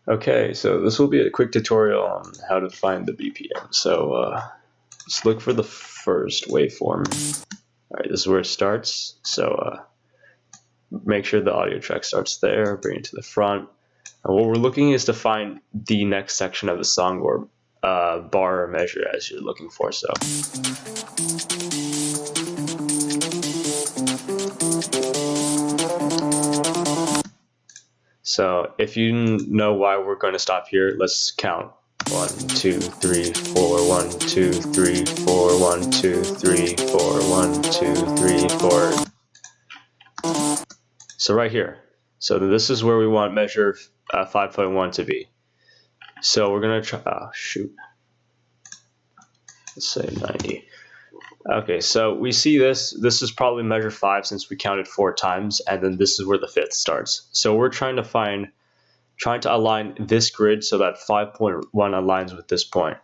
Okay, so this will be a quick tutorial on how to find the BPM. So let's look for the first waveform. Alright, this is where it starts. So make sure the audio track starts there, bring it to the front. And what we're looking is to find the next section of the song or bar or measure as you're looking for. So if you know why we're going to stop here, let's count. 1, 2, 3, 4, 1, 2, 3, 4, 1, 2, 3, 4, 1, 2, 3, 4. So right here. So this is where we want measure 5.1 to be. So we're going to try, oh shoot. Let's say 90. Okay, so we see this is probably measure 5 since we counted 4 times, and then this is where the 5th starts. So we're trying to align this grid so that 5.1 aligns with this point.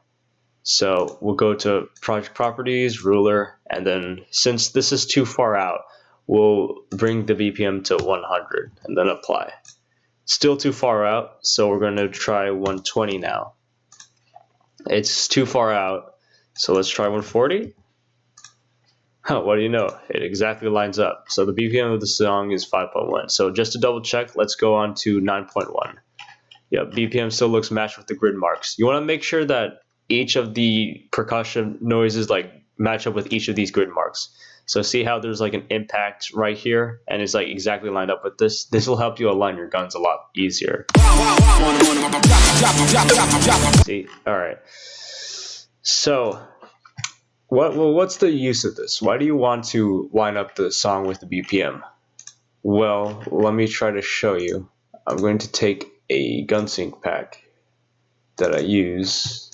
So we'll go to project properties, ruler, and then since this is too far out, we'll bring the BPM to 100 and then apply. Still too far out, so we're going to try 120 now. It's too far out, so let's try 140. What do you know? It exactly lines up. So the BPM of the song is 5.1. So just to double check, let's go on to 9.1. Yep, BPM still looks matched with the grid marks. You want to make sure that each of the percussion noises match up with each of these grid marks. So see how there's an impact right here and it's exactly lined up with this. This will help you align your guns a lot easier. See, all right. So what's the use of this? Why do you want to line up the song with the BPM? Well, let me try to show you. I'm going to take a gun sync pack that I use.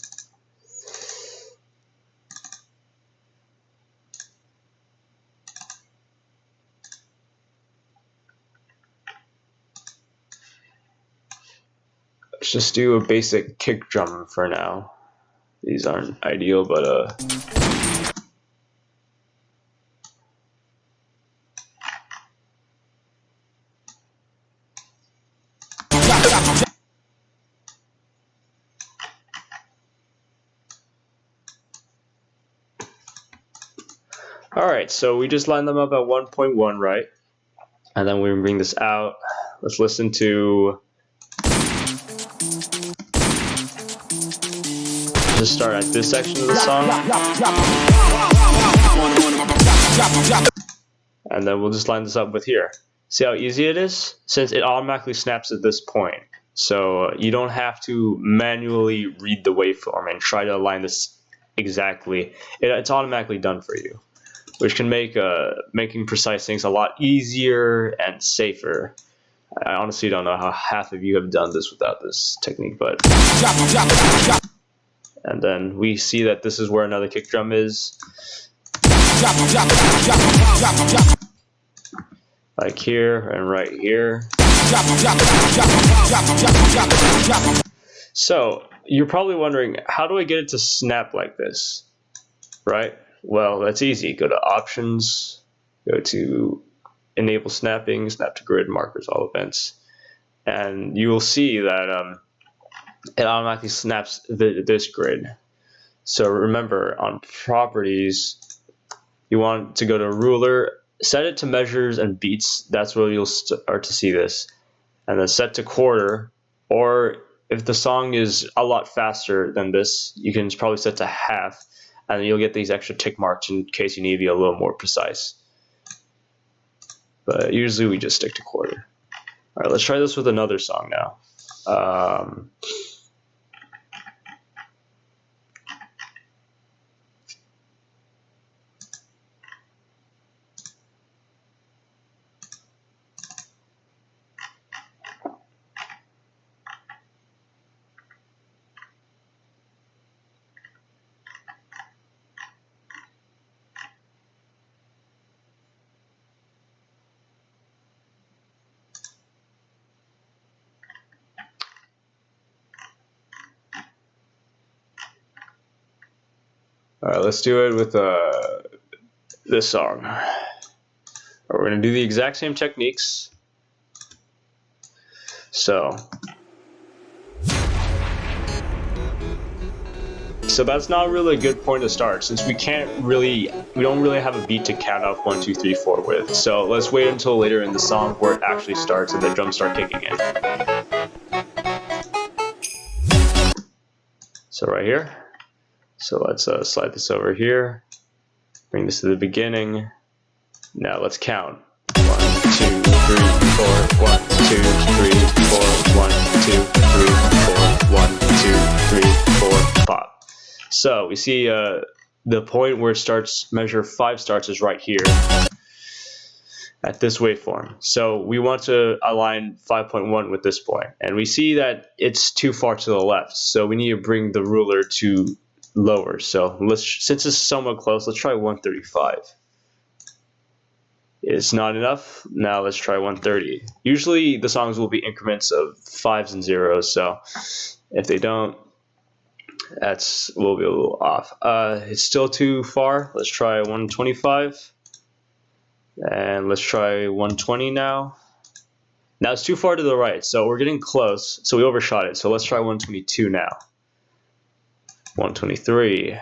Let's just do a basic kick drum for now. These aren't ideal, but alright, so we just lined them up at 1.1, right? And then we bring this out. Let's listen to... Just start at this section of the song. And then we'll just line this up with here. See how easy it is? Since it automatically snaps at this point. So you don't have to manually read the waveform and try to align this exactly. It's automatically done for you, which can make making precise things a lot easier and safer. I honestly don't know how half of you have done this without this technique, but... And then we see that this is where another kick drum is. Like here and right here. So you're probably wondering, how do I get it to snap like this? Right? Well, that's easy. Go to options, go to enable snapping, snap to grid markers, all events. And you will see that it automatically snaps this grid. So remember, on properties, you want to go to ruler, set it to measures and beats. That's where you'll start to see this. And then set to quarter, or if the song is a lot faster than this, you can probably set to half, and you'll get these extra tick marks in case you need to be a little more precise. But usually we just stick to quarter. All right, let's try this with another song now. All right, let's do it with this song. We're going to do the exact same techniques. So so that's not really a good point to start since we don't really have a beat to count off 1, 2, 3, 4 with. So let's wait until later in the song where it actually starts and the drums start kicking in. So right here. So let's slide this over here. Bring this to the beginning. Now let's count. 1, 2, 3, 4. 1, 2, 3, 4. 1, 2, 3, 4. 1, 2, 3, 4. Pop. So we see the point where it starts, measure 5 starts is right here at this waveform. So we want to align 5.1 with this point, and we see that it's too far to the left. So we need to bring the ruler to lower. So since it's somewhat close, let's try 135. It's not enough. Now let's try 130. Usually the songs will be increments of 5s and 0s, so if they don't, we'll be a little off. It's still too far. Let's try 125. And let's try 120 now. Now it's too far to the right, so we're getting close. So we overshot it. So let's try 122 now. 123.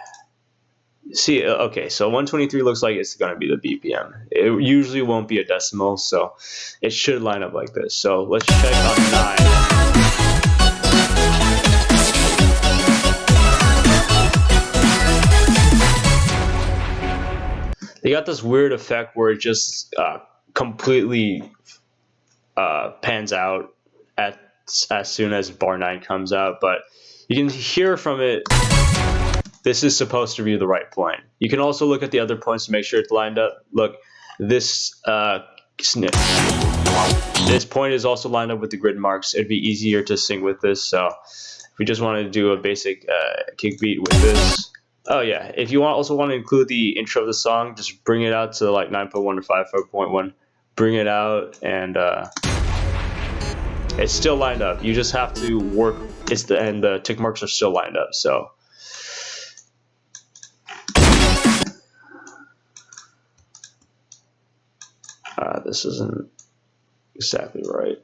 See, okay, so 123 looks like it's going to be the BPM. It usually won't be a decimal, so it should line up like this. So let's check on 9. They got this weird effect where it just completely pans out as soon as bar 9 comes out, but you can hear from it this is supposed to be the right point. You can also look at the other points to make sure it's lined up. Look, this point is also lined up with the grid marks. It'd be easier to sing with this, so if we just wanted to do a basic kick beat with this. Oh yeah, if you also want to include the intro of the song, just bring it out to like 9.1 or 5.1. Bring it out, and it's still lined up. You just have to work. And the tick marks are still lined up. So this isn't exactly right.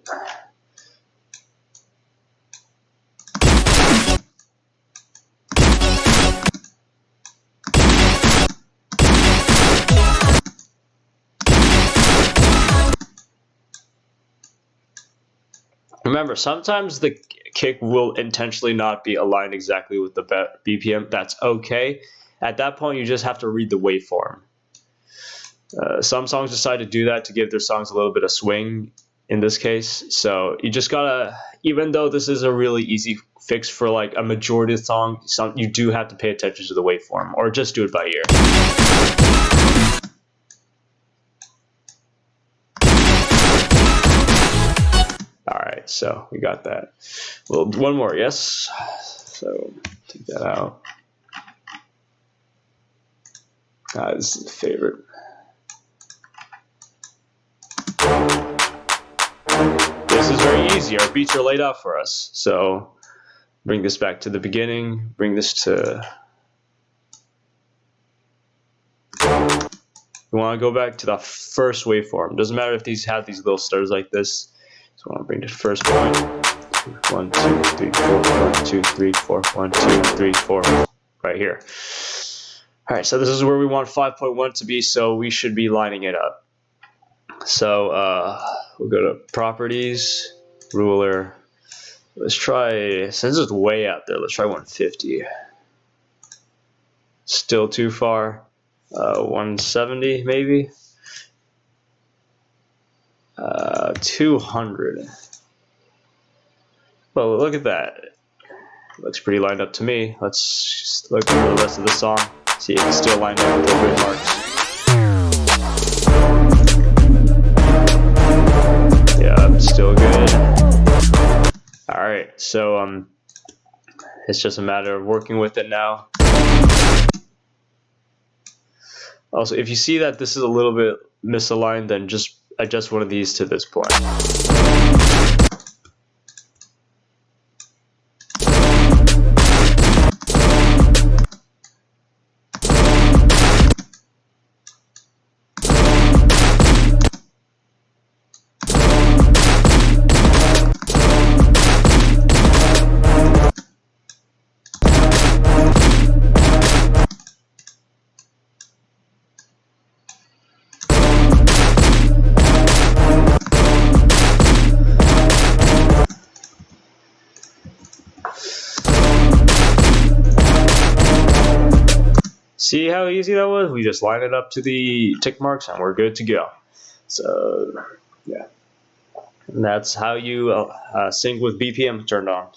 Remember, sometimes the kick will intentionally not be aligned exactly with the BPM. That's okay. At that point, you just have to read the waveform. Some songs decide to do that to give their songs a little bit of swing in this case. So you just gotta, even though this is a really easy fix for like a majority of the song, you do have to pay attention to the waveform, or just do it by ear. Alright, so we got that. Well, one more, yes? So take that out. This is a favorite. This is very easy. Our beats are laid out for us. So bring this back to the beginning. Bring this to... We want to go back to the first waveform. Doesn't matter if these have these little stars like this. So I want to bring the first point. 1, 2, 3, 4. 1, 2, 3, 4. 1, 2, 3, 4. Right here. All right, so this is where we want 5.1 to be, so we should be lining it up. So we'll go to properties, ruler. Let's try, since it's way out there, let's try 150. Still too far. 170 maybe. 200. Well, look at that. Looks pretty lined up to me. Let's just look for the rest of the song. See if it's still lined up with the grid marks. Yeah, still good. Alright, so it's just a matter of working with it now. Also, if you see that this is a little bit misaligned, then just adjust one of these to this point. See how easy that was? We just line it up to the tick marks and we're good to go. So yeah, and that's how you sync with BPM turned on.